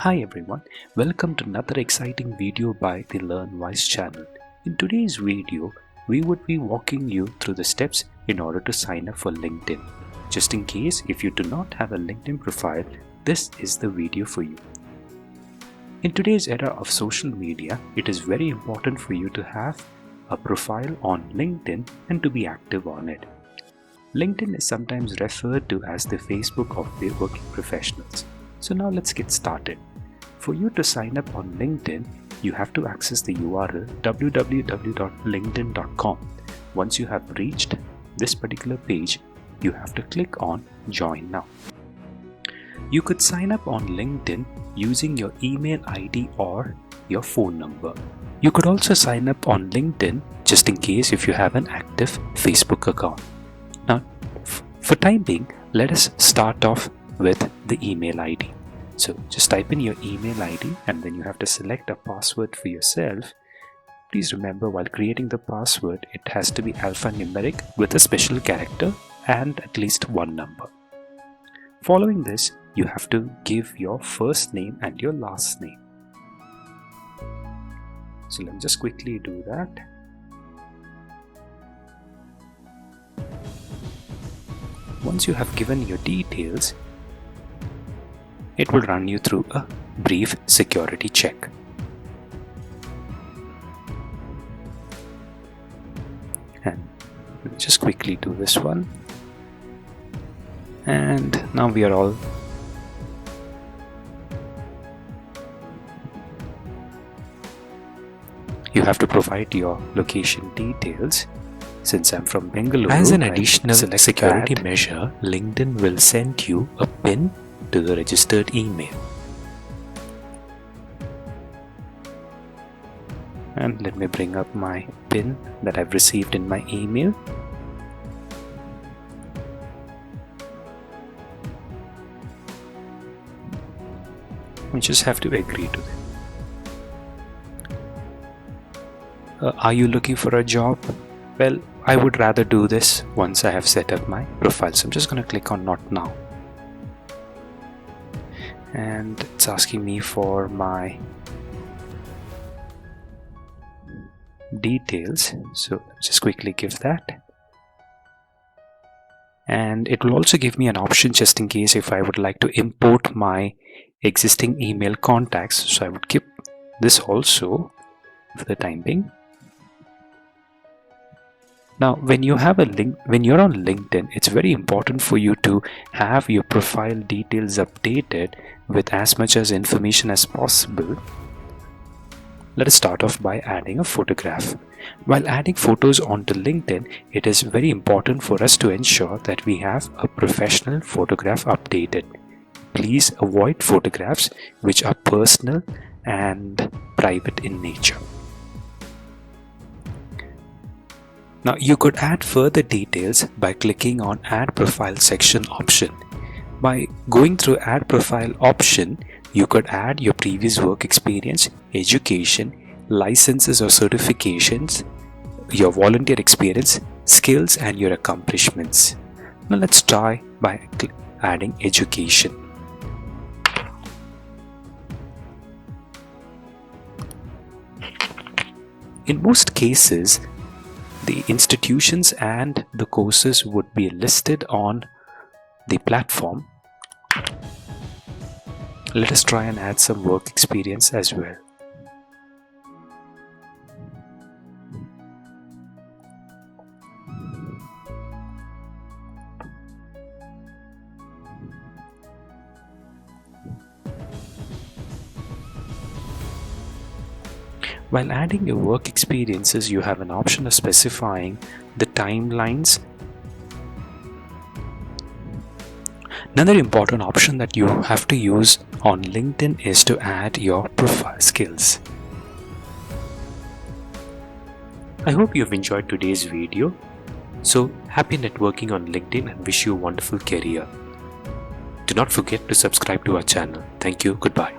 Hi everyone, welcome to another exciting video by the LearnWise channel. In today's video, we would be walking you through the steps in order to sign up for LinkedIn. Just in case if you do not have a LinkedIn profile, this is the video for you. In today's era of social media, it is very important for you to have a profile on LinkedIn and to be active on it. LinkedIn is sometimes referred to as the Facebook of the working professionals. So now let's get started. For you to sign up on LinkedIn, you have to access the URL www.linkedin.com. Once you have reached this particular page, you have to click on Join Now. You could sign up on LinkedIn using your email ID or your phone number. You could also sign up on LinkedIn just in case if you have an active Facebook account. Now, for time being, let us start off with the email ID. So just type in your email ID and then you have to select a password for yourself. Please remember, while creating the password, it has to be alphanumeric with a special character and at least one number. Following this, you have to give your first name and your last name. So let me just quickly do that. Once you have given your details, it will run you through a brief security check. And just quickly do this one. And now we are all you have to provide your location details. Since I'm from Bengaluru, as an additional security measure, LinkedIn will send you a PIN to the registered email. And let me bring up my PIN that I've received in my email. We just have to agree to them. Are you looking for a job? Well, I would rather do this once I have set up my profile. So I'm just going to click on Not Now. And it's asking me for my details. So just quickly give that. And it will also give me an option just in case if I would like to import my existing email contacts. So I would keep this also for the time being. Now, when you have a link, when you're on LinkedIn, it's very important for you to have your profile details updated with as much as information as possible. Let us start off by adding a photograph. While adding photos onto LinkedIn, it is very important for us to ensure that we have a professional photograph updated. Please avoid photographs which are personal and private in nature. Now you could add further details by clicking on Add Profile section option. By going through Add Profile option, you could add your previous work experience, education, licenses or certifications, your volunteer experience, skills and your accomplishments. Now let's try by adding education. In most cases, the institutions and the courses would be listed on the platform. Let us try and add some work experience as well. While adding your work experiences, you have an option of specifying the timelines. Another important option that you have to use on LinkedIn is to add your profile skills. I hope you've enjoyed today's video. So happy networking on LinkedIn and wish you a wonderful career. Do not forget to subscribe to our channel. Thank you. Goodbye.